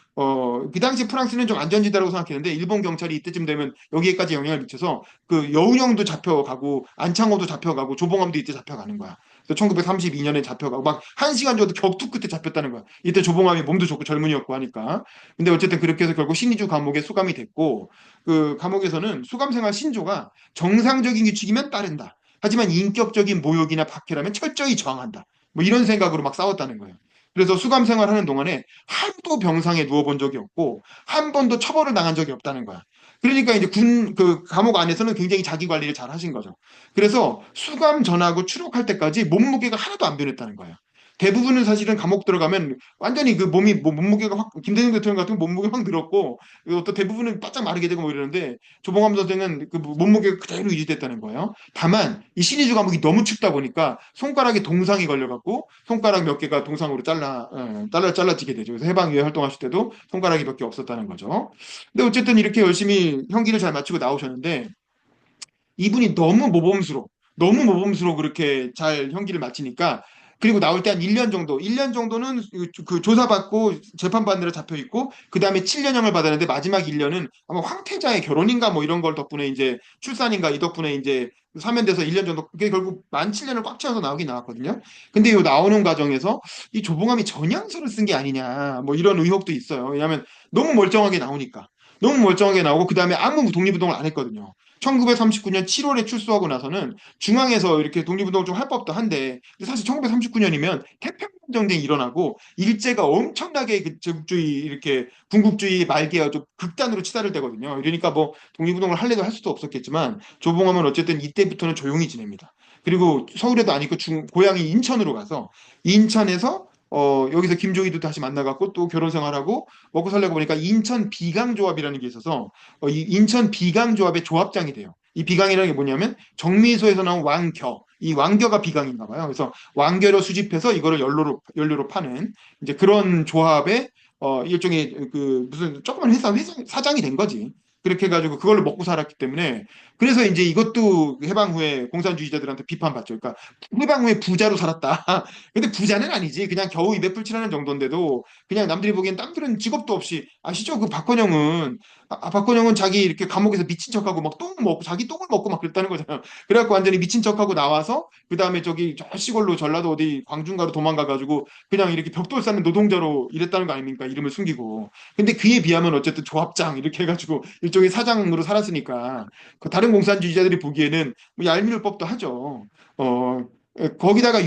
그 당시 프랑스는 좀 안전지대라고 생각했는데 일본 경찰이 이때쯤 되면 여기에까지 영향을 미쳐서 그 여운형도 잡혀가고 안창호도 잡혀가고 조봉암도 이때 잡혀가는 거야. 그래서 1932년에 잡혀가고 막 1시간 정도 격투 끝에 잡혔다는 거야. 이때 조봉암이 몸도 좋고 젊은이였고 하니까. 근데 어쨌든 그렇게 해서 결국 신의주 감옥에 수감이 됐고 그 감옥에서는 수감 생활 신조가 정상적인 규칙이면 따른다. 하지만 인격적인 모욕이나 박해라면 철저히 저항한다. 뭐 이런 생각으로 막 싸웠다는 거예요. 그래서 수감 생활하는 동안에 한도 병상에 누워본 적이 없고 한 번도 처벌을 당한 적이 없다는 거야. 그러니까 이제 그 감옥 안에서는 굉장히 자기 관리를 잘 하신 거죠. 그래서 수감 전하고 추록할 때까지 몸무게가 하나도 안 변했다는 거야. 대부분은 사실은 감옥 들어가면 완전히 그 몸이 몸무게가 확 김대중 대통령 같은 몸무게 확 늘었고 또 대부분은 바짝 마르게 되고 뭐 이러는데 조봉암 선생은 그 몸무게가 그대로 유지됐다는 거예요. 다만 이 신의주 감옥이 너무 춥다 보니까 손가락에 동상이 걸려갖고 손가락 몇 개가 동상으로 잘라지게 되죠. 그래서 해방 이후에 활동하실 때도 손가락이 몇 개 없었다는 거죠. 근데 어쨌든 이렇게 열심히 형기를 잘 마치고 나오셨는데 이분이 너무 모범수로 그렇게 잘 형기를 마치니까 그리고 나올 때 한 1년 정도, 1년 정도는 그 조사받고 재판받느라 잡혀 있고 그다음에 7년형을 받았는데 마지막 1년은 아마 황태자의 결혼인가 뭐 이런 걸 덕분에 이제 출산인가 이 덕분에 이제 사면돼서 1년 정도 그게 결국 만 7년을 꽉 채워서 나오긴 나왔거든요. 근데 이 나오는 과정에서 이 조봉암이 전향서를 쓴 게 아니냐 뭐 이런 의혹도 있어요. 왜냐하면 너무 멀쩡하게 나오니까. 너무 멀쩡하게 나오고 그다음에 아무 독립운동을 안 했거든요. 1939년 7월에 출소하고 나서는 중앙에서 이렇게 독립운동을 좀 할 법도 한데 사실 1939년이면 태평양 전쟁이 일어나고 일제가 엄청나게 그 제국주의 이렇게 군국주의 말기가 좀 극단으로 치달을 때거든요. 이러니까 뭐 독립운동을 할래도 할 수도 없었겠지만 조봉암은 어쨌든 이때부터는 조용히 지냅니다. 그리고 서울에도 아니고 고향이 인천으로 가서 인천에서 여기서 김종희도 다시 만나갖고 또 결혼 생활하고 먹고 살려고 보니까 인천 비강조합이라는 게 있어서 이 인천 비강조합의 조합장이 돼요. 이 비강이라는 게 뭐냐면 정미소에서 나온 왕겨, 이 왕겨가 비강인가 봐요. 그래서 왕겨로 수집해서 이거를 연료로 파는 이제 그런 조합의 일종의 그 무슨 조그만 회사 사장이 된 거지. 그렇게 해가지고 그걸로 먹고 살았기 때문에 그래서 이제 이것도 해방 후에 공산주의자들한테 비판받죠. 그러니까 해방 후에 부자로 살았다. 근데 부자는 아니지. 그냥 겨우 입에 풀칠하는 정도인데도 그냥 남들이 보기엔 땀들은 직업도 없이 아시죠? 그 박헌영은 자기 이렇게 감옥에서 미친 척하고 막 똥 먹고 자기 똥을 먹고 막 그랬다는 거잖아요. 그래갖고 완전히 미친 척하고 나와서 그 다음에 저기 저 시골로 전라도 어디 광중가로 도망가가지고 그냥 이렇게 벽돌 쌓는 노동자로 일했다는 거 아닙니까? 이름을 숨기고. 근데 그에 비하면 어쨌든 조합장 이렇게 해가지고 일종의 사장으로 살았으니까 그 다른 공산주의자들이 보기에는 뭐 얄미울 법도 하죠. 어, 거기다가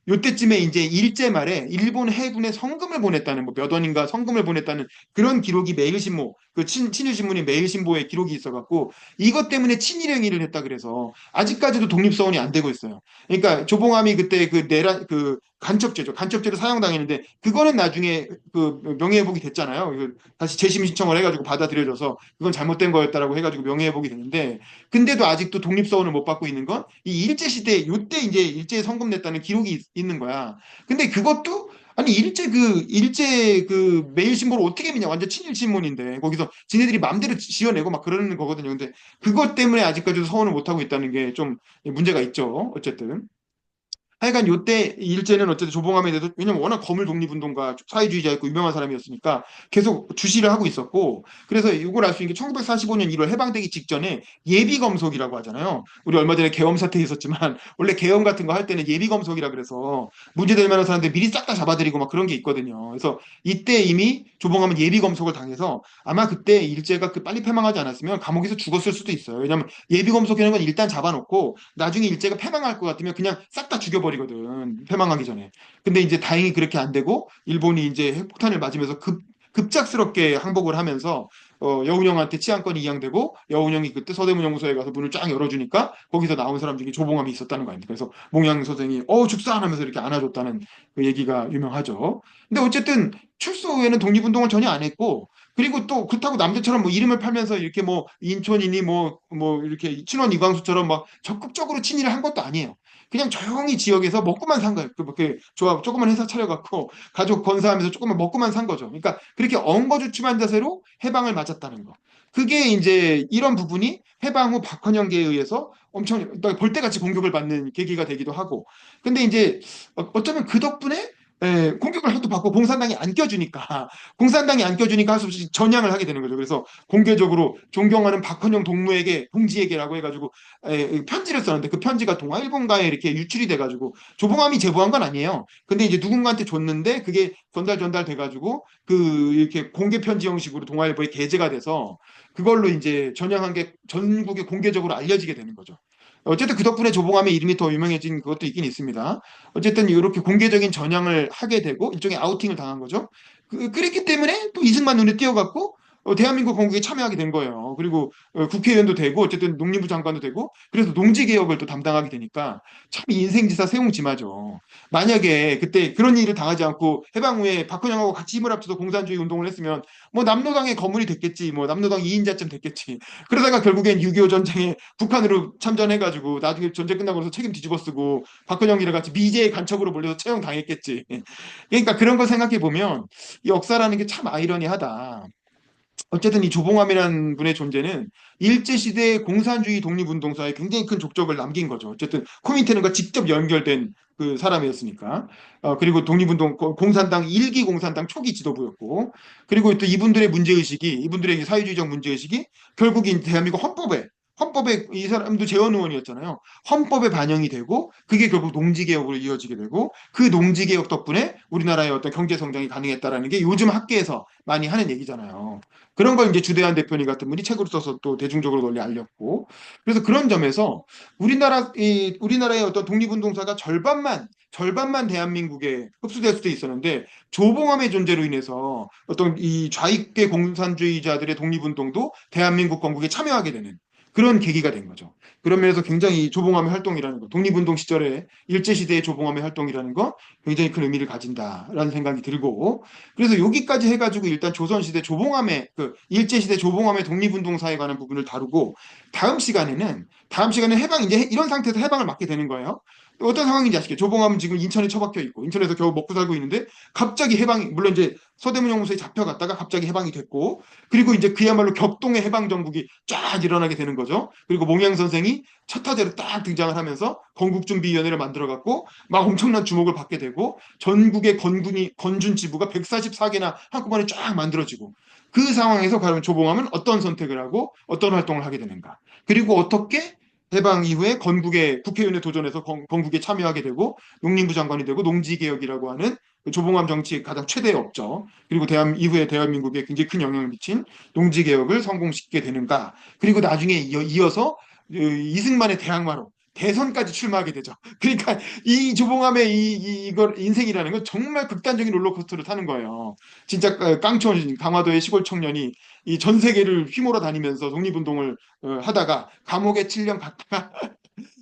요때쯤에 이제 일제 말에 일본 해군에 성금을 보냈다는 뭐 몇 원인가 성금을 보냈다는 그런 기록이 매일신보 그 친일신문인 매일신보에 기록이 있어갖고 이것 때문에 친일행위를 했다 그래서 아직까지도 독립서원이 안 되고 있어요. 그러니까 조봉암이 그때 그 내란 그 간첩죄로 사형당했는데 그거는 나중에 그 명예회복이 됐잖아요. 다시 재심 신청을 해가지고 받아들여져서 그건 잘못된 거였다라고 해가지고 명예회복이 됐는데 근데도 아직도 독립서원을 못 받고 있는 건 이 일제 시대 요때 이제 일제에 성금 냈다는 기록이 있는 거야. 근데 그것도 아니 일제 그 매일신보를 어떻게 믿냐 완전 친일 신문인데 거기서 지네들이 마음대로 지어내고 막 그러는 거거든요. 근데 그것 때문에 아직까지도 서원을 못 하고 있다는 게 좀 문제가 있죠. 어쨌든 하여간 요때 일제는 어쨌든 조봉암에 대해서 왜냐면 워낙 거물 독립운동가 사회주의자였고 유명한 사람이었으니까 계속 주시를 하고 있었고 그래서 이걸 알 수 있는 게 1945년 1월 해방되기 직전에 예비검속이라고 하잖아요. 우리 얼마 전에 계엄 사태 있었지만 원래 계엄 같은 거 할 때는 예비검속이라 그래서 문제될 만한 사람들 미리 싹 다 잡아들이고 막 그런 게 있거든요. 그래서 이때 이미 조봉암은 예비검속을 당해서 아마 그때 일제가 그 빨리 패망하지 않았으면 감옥에서 죽었을 수도 있어요. 왜냐하면 예비검속이라는 건 일단 잡아놓고 나중에 일제가 패망할 것 같으면 그냥 싹 다 죽여버리거든. 패망하기 전에. 근데 이제 다행히 그렇게 안 되고 일본이 이제 핵폭탄을 맞으면서 급작스럽게 항복을 하면서 여운형한테 치안권이 이양되고 여운형이 그때 서대문영무소에 가서 문을 쫙 열어주니까 거기서 나온 사람 중에 조봉암이 있었다는 거 아닙니까? 그래서 몽양 선생이 죽사 하면서 이렇게 안아줬다는 그 얘기가 유명하죠. 근데 어쨌든 출소 후에는 독립운동을 전혀 안 했고 그리고 또 그렇다고 남들처럼 뭐 이름을 팔면서 이렇게 뭐 인촌이니 뭐 이렇게 친원 이광수처럼 막 적극적으로 친일을 한 것도 아니에요. 그냥 조용히 지역에서 먹고만 산 거예요. 그 조합 조그만 회사 차려갖고 가족 건사하면서 조금만 먹고만 산 거죠. 그러니까 그렇게 엉거주춤한 자세로 해방을 맞았다는 거. 그게 이제 이런 부분이 해방 후 박헌영계에 의해서 엄청 벌떼같이 공격을 받는 계기가 되기도 하고. 근데 이제 어쩌면 그 덕분에 공격을 하도 받고 공산당이 안 껴주니까 공산당이 안 껴주니까 할 수 없이 전향을 하게 되는 거죠. 그래서 공개적으로 존경하는 박헌영 동무에게 동지에게라고 해가지고 편지를 썼는데 그 편지가 동아일보인가에 이렇게 유출이 돼가지고 조봉암이 제보한 건 아니에요. 근데 이제 누군가한테 줬는데 그게 전달돼가지고 그 이렇게 공개 편지 형식으로 동아일보에 게재가 돼서 그걸로 이제 전향한 게 전국에 공개적으로 알려지게 되는 거죠. 어쨌든 그 덕분에 조봉암의 이름이 더 유명해진 그것도 있긴 있습니다. 어쨌든 이렇게 공개적인 전향을 하게 되고 일종의 아우팅을 당한 거죠. 그랬기 때문에 또 이승만 눈에 띄어갖고 대한민국 건국에 참여하게 된 거예요. 그리고 국회의원도 되고 어쨌든 농림부 장관도 되고 그래서 농지개혁을 또 담당하게 되니까 참 인생지사 세옹지마죠. 만약에 그때 그런 일을 당하지 않고 해방 후에 박헌영하고 같이 힘을 합쳐서 공산주의 운동을 했으면 뭐 남로당의 거물이 됐겠지, 뭐 남로당 2인자쯤 됐겠지. 그러다가 결국엔 6.25 전쟁에 북한으로 참전해가지고 나중에 전쟁 끝나고 나서 책임 뒤집어 쓰고 박근영이랑 같이 미제의 간첩으로 몰려서 처형당했겠지. 그러니까 그런 걸 생각해 보면 이 역사라는 게 참 아이러니하다. 어쨌든 이 조봉암이라는 분의 존재는 일제시대의 공산주의 독립운동사에 굉장히 큰 족적을 남긴 거죠. 어쨌든 코민테른과 직접 연결된 그 사람이었으니까. 그리고 독립운동, 공산당, 일기 공산당 초기 지도부였고, 그리고 또 이분들의 문제의식이, 이분들의 사회주의적 문제의식이 결국인 대한민국 헌법에 이 사람도 재원 의원이었잖아요. 헌법에 반영이 되고 그게 결국 농지개혁으로 이어지게 되고 그 농지개혁 덕분에 우리나라의 어떤 경제 성장이 가능했다라는 게 요즘 학계에서 많이 하는 얘기잖아요. 그런 걸 이제 주대한 대표님 같은 분이 책으로 써서 또 대중적으로 널리 알렸고 그래서 그런 점에서 우리나라의 어떤 독립운동사가 절반만 대한민국에 흡수될 수도 있었는데 조봉암의 존재로 인해서 어떤 이 좌익계 공산주의자들의 독립운동도 대한민국 건국에 참여하게 되는 그런 계기가 된 거죠. 그런 면에서 굉장히 조봉암의 활동이라는 거, 독립운동 시절에 일제시대의 조봉암의 활동이라는 거 굉장히 큰 의미를 가진다라는 생각이 들고 그래서 여기까지 해가지고 일단 조선시대 조봉암의 그 일제시대 조봉암의 독립운동사에 관한 부분을 다루고 다음 시간에 해방 이제 이런 상태에서 해방을 맞게 되는 거예요. 어떤 상황인지 아시죠? 조봉암은 지금 인천에 처박혀 있고 인천에서 겨우 먹고 살고 있는데 갑자기 해방이 물론 이제 서대문영무소에 잡혀갔다가 갑자기 해방이 됐고 그리고 이제 그야말로 격동의 해방 정국이 쫙 일어나게 되는 거죠. 그리고 몽양 선생이 첫 타자로 딱 등장을 하면서 건국준비위원회를 만들어 갖고 막 엄청난 주목을 받게 되고 전국의 건준 지부가 144개나 한꺼번에 쫙 만들어지고 그 상황에서 과연 조봉암은 어떤 선택을 하고 어떤 활동을 하게 되는가 그리고 어떻게 해방 이후에 건국의 국회의원에 도전해서 건국에 참여하게 되고 농림부 장관이 되고 농지개혁이라고 하는 그 조봉암 정치의 가장 최대의 업적 그리고 이후에 대한민국에 굉장히 큰 영향을 미친 농지개혁을 성공시키게 되는가 그리고 나중에 이어서 이승만의 대항마로 대선까지 출마하게 되죠. 그러니까 이 조봉암의 이걸 인생이라는 건 정말 극단적인 롤러코스터를 타는 거예요. 진짜 깡촌 강화도의 시골 청년이 이 전 세계를 휘몰아 다니면서 독립운동을 하다가 감옥에 7년 갔다가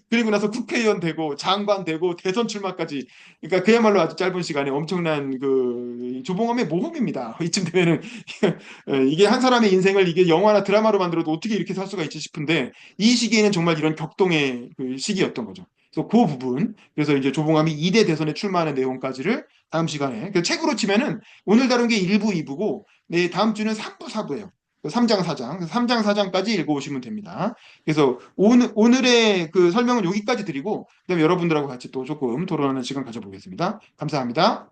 그리고 나서 국회의원 되고 장관 되고 대선 출마까지 그러니까 그야말로 아주 짧은 시간에 엄청난 그 조봉암의 모험입니다. 이쯤 되면은 이게 한 사람의 인생을 이게 영화나 드라마로 만들어도 어떻게 이렇게 살 수가 있지 싶은데 이 시기에는 정말 이런 격동의 그 시기였던 거죠. 그래서 그 부분 그래서 이제 조봉암이 2대 대선에 출마하는 내용까지를 다음 시간에 책으로 치면은 오늘 다룬 게 1부, 2부고 네, 다음 주는 3부, 4부예요. 3장, 4장, 3장, 4장까지 읽어오시면 됩니다. 그래서 오늘의 그 설명은 여기까지 드리고, 그다음에 여러분들하고 같이 또 조금 토론하는 시간 가져보겠습니다. 감사합니다.